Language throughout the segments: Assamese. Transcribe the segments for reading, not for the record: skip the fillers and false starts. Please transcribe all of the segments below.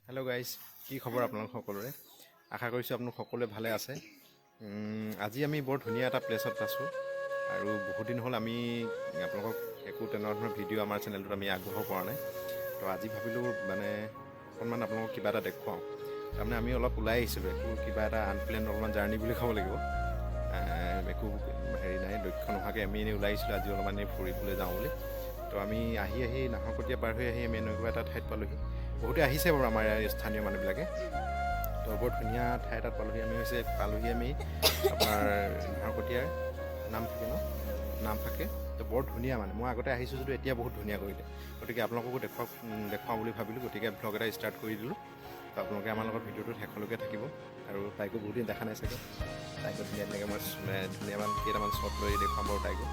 হেল্ল' গাইজ, কি খবৰ আপোনালোক সকলোৰে? আশা কৰিছোঁ আপোনালোক সকলোৱে ভালে আছে। আজি আমি বৰ ধুনীয়া এটা প্লেচত আছোঁ আৰু বহুত দিন হ'ল আমি আপোনালোকক একো তেনেধৰণৰ ভিডিঅ' আমাৰ চেনেলটোত আমি আগবঢ়াব পৰা নাই। তো আজি ভাবিলোঁ মানে অকণমান আপোনালোকক কিবা এটা দেখুৱাওঁ। তাৰমানে আমি অলপ ওলাই আহিছিলোঁ, একো কিবা এটা আনপ্লেন অলপমান জাৰ্ণি বুলি ক'ব লাগিব। একো হেৰি নাই, লক্ষ্য নোহোৱাকৈ আমি এনেই ওলাই আহিছিলোঁ আজি অলপমান ফুৰিবলৈ যাওঁ বুলি। তো আমি আহি নাহৰকটীয়া পাৰ হৈ আহি আমি এনেকুৱা এটা ঠাইত পালোঁহি। বহুতে আহিছে বাৰু আমাৰ ইয়াৰ স্থানীয় মানুহবিলাকে। তো বৰ ধুনীয়া ঠাই এটাত পালোঁহি আমি আপোনাৰ নাহৰকটীয়াৰ নামফাকে। তো বৰ ধুনীয়া, মানে মই আগতে আহিছোঁ যদিও এতিয়া বহুত ধুনীয়া কৰিলে। গতিকে আপোনালোককো দেখুৱাওঁ বুলি ভাবিলোঁ, গতিকে ভ্লগ এটা ষ্টাৰ্ট কৰি দিলোঁ। তো আপোনালোকে আমাৰ লগত ভিডিঅ'টোত শেষলৈকে থাকিব। আৰু তাইকো বহুত দিন দেখা নাই চাগে, তাইকো ধুনীয়াকৈ মই ধুনীয়ামান কেইটামান শ্বট লৈ দেখুৱাম বাৰু তাইকো,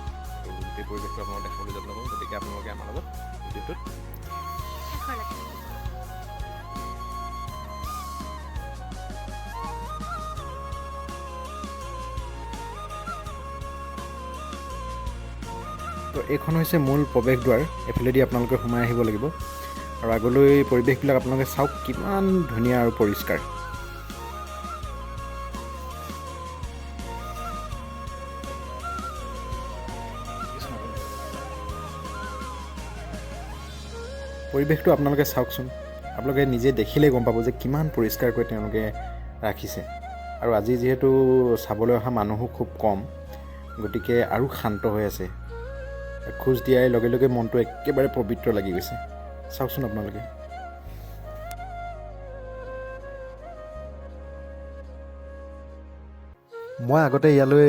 আৰু গোটেই পৰিৱেশটো আপোনালোকক দেখাবলৈ যত্ন কৰোঁ। গতিকে আপোনালোকে আমাৰ লগত ভিডিঅ'টোত তো এইখন হৈছে মূল প্ৰৱেশদ্বাৰ। এইফালেদি আপোনালোকে সোমাই আহিব লাগিব আৰু আগলৈ পৰিৱেশবিলাক আপোনালোকে চাওক কিমান ধুনীয়া আৰু পৰিষ্কাৰ। পৰিৱেশটো আপোনালোকে চাওকচোন, আপোনালোকে নিজে দেখিলেই গম পাব যে কিমান পৰিষ্কাৰকৈ তেওঁলোকে ৰাখিছে। আৰু আজি যিহেতু চাবলৈ অহা মানুহো খুব কম, গতিকে আৰু শান্ত হৈ আছে। খোজ দিয়াৰ লগে লগে মনটো একেবাৰে পবিত্ৰ লাগি গৈছে। চাওকচোন আপোনালোকে। মই আগতে ইয়ালৈ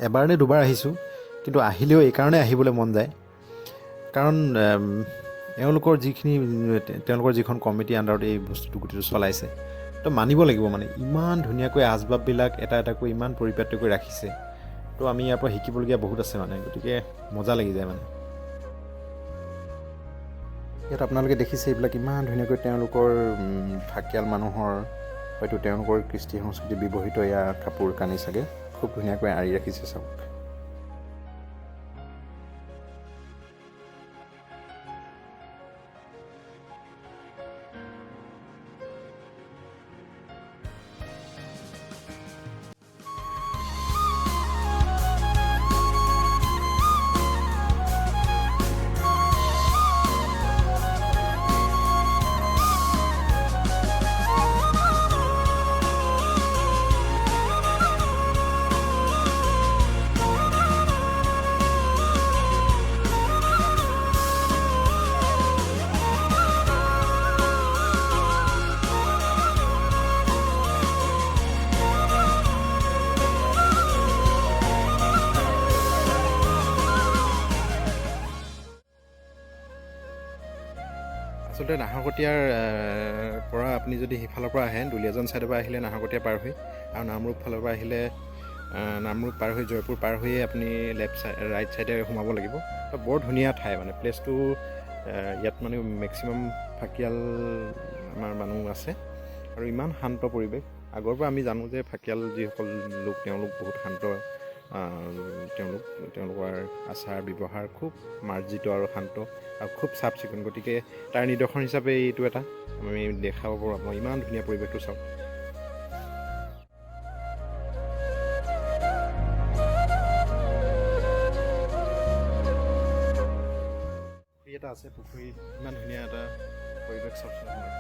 এবাৰ নে দুবাৰ আহিছোঁ, কিন্তু আহিলেও এইকাৰণে আহিবলৈ মন যায় কাৰণ তেওঁলোকৰ যিখন কমিটি আণ্ডাৰত এই বস্তুটো গোটেইটো চলাইছে, তো মানিব লাগিব। মানে ইমান ধুনীয়াকৈ আচবাববিলাক এটা এটাকৈ ইমান পৰিপাটিকৈ ৰাখিছে। তো আমি ইয়াৰ পৰা শিকিবলগীয়া বহুত আছে মানে, গতিকে মজা লাগি যায় মানে। ইয়াত আপোনালোকে দেখিছে এইবিলাক ইমান ধুনীয়াকৈ তেওঁলোকৰ ফাকিয়াল মানুহৰ, হয়তো তেওঁলোকৰ কৃষ্টি সংস্কৃতি ব্যৱহৃত এয়া কাপোৰ কানি চাগে খুব ধুনীয়াকৈ আঁৰি ৰাখিছে চাওক। আচলতে নাহৰকটীয়াৰ পৰা আপুনি যদি সিফালৰ পৰা আহে, দুলীয়াজান ছাইডৰ পৰা আহিলে নাহৰকটীয়া পাৰ হৈ, আৰু নামৰূপ ফালৰ পৰা আহিলে নামৰূপ পাৰ হৈ জয়পুৰ পাৰ হৈয়ে আপুনি ৰাইট ছাইডে সোমাব লাগিব। তো বৰ ধুনীয়া ঠাই মানে প্লেচটো। ইয়াত মানে মেক্সিমাম ফাকিয়াল আমাৰ মানুহ আছে আৰু ইমান শান্ত পৰিৱেশ। আগৰ পৰা আমি জানো যে ফাকিয়াল যিসকল লোক তেওঁলোক বহুত শান্ত, তেওঁলোকৰ আচাৰ ব্যৱহাৰ খুব মাৰ্জিত আৰু শান্ত আৰু খুব চাফ চিকুণ। গতিকে তাৰ নিদৰ্শন হিচাপে এইটো এটা আমি দেখাব পাৰোঁ আপোনাক। ইমান ধুনীয়া পৰিৱেশটো চাওক। পুখুৰী এটা আছে, পুখুৰীত ইমান ধুনীয়া এটা পৰিৱেশ চাওকচোন আপোনাৰ।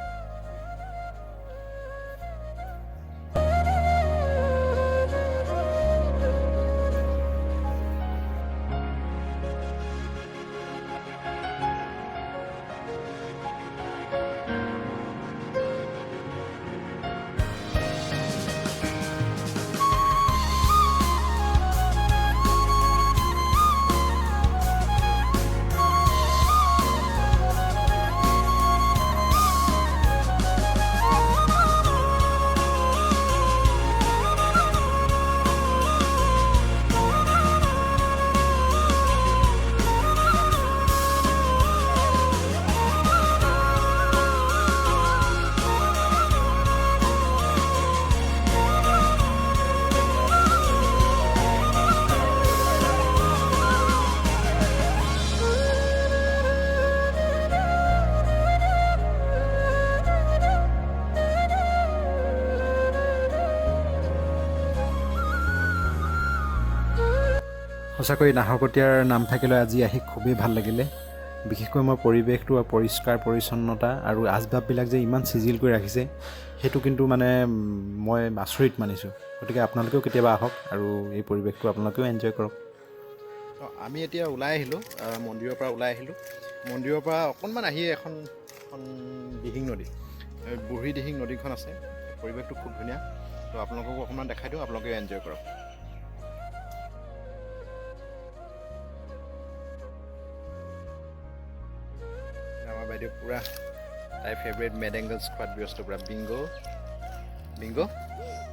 সঁচাকৈ নাহৰকটীয়াৰ নামফাকেলৈ আজি আহি খুবেই ভাল লাগিলে। বিশেষকৈ মই পৰিৱেশটো পৰিষ্কাৰ পৰিচ্ছন্নতা আৰু আচবাববিলাক যে ইমান চিজিল কৰি ৰাখিছে সেইটো কিন্তু মানে মই আচৰিত মানিছোঁ। গতিকে আপোনালোকেও কেতিয়াবা আহক আৰু এই পৰিৱেশটো আপোনালোকেও এনজয় কৰক। আমি এতিয়া ওলাই আহিলোঁ, মন্দিৰৰ পৰা ওলাই আহিলোঁ। মন্দিৰৰ পৰা অকণমান আহি এখন দিহিং নদী, বুঢ়ী দিহিং নদীখন আছে। পৰিৱেশটো খুব ধুনীয়া। তো আপোনালোককো অকণমান দেখাই দিওঁ, আপোনালোকেও এনজয় কৰক। আমাৰ বাইদেউ পূৰা তাইৰ ফেভৰেট মেড এংগলছ খোৱাত ব্যস্ত, পূৰা বিংগো বিংগো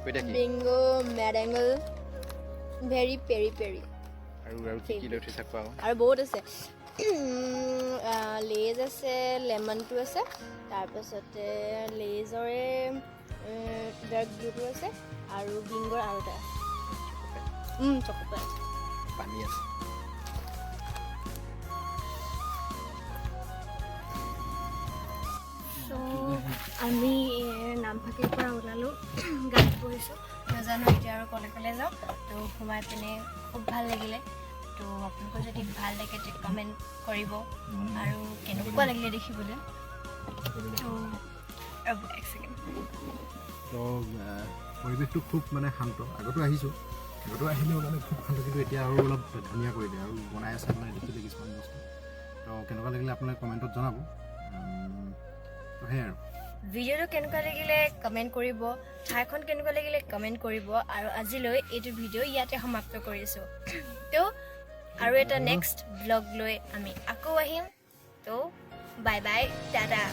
কৈতা কি bingo made angle very peri peri আৰু কি কি লৈ থৈছা কোৱা আৰু বহুত আছে। লেজ আছে, লেমনটো আছে, তাৰপাছতে লেজৰে ডাৰ্ক ব্লুটো আছে আৰু বিংগৰ আৰু এটা আছে চকলেট আছে, পানী আছে। আমি নামফাকেৰ পৰা ওলালোঁ, গাড়ীত বহিছোঁ, নাজানো এতিয়া আৰু ক'লে ক'লে যাওঁ। তো সোমাই পিনে খুব ভাল লাগিলে। তো আপোনালোকৰ যদি ভাল লাগে তেতিয়া কমেণ্ট কৰিব আৰু কেনেকুৱা লাগিলে দেখিবলৈ। তো এক ছেকেণ্ড। তো পৰিৱেশটো খুব মানে শান্ত। আগতো আহিছোঁ, আগতো আহিলেও মানে খুব শান্ত, কিন্তু এতিয়া আৰু অলপ ধুনীয়া কৰিলে আৰু বনাই আছে মানে দেখিলে কিছুমান বস্তু। তো কেনেকুৱা লাগিলে আপোনালোকে কমেণ্টত জনাব। তো সেয়াই আৰু ভিডিঅ'টো কেনেকুৱা লাগিলে কমেণ্ট কৰিব, ঠাইখন কেনেকুৱা লাগিলে কমেণ্ট কৰিব। আৰু আজিলৈ এইটো ভিডিঅ' ইয়াতে সমাপ্ত কৰিছোঁ। তো আৰু এটা নেক্সট ব্লগ লৈ আমি আকৌ আহিম। তো বাই বাই, টাটা।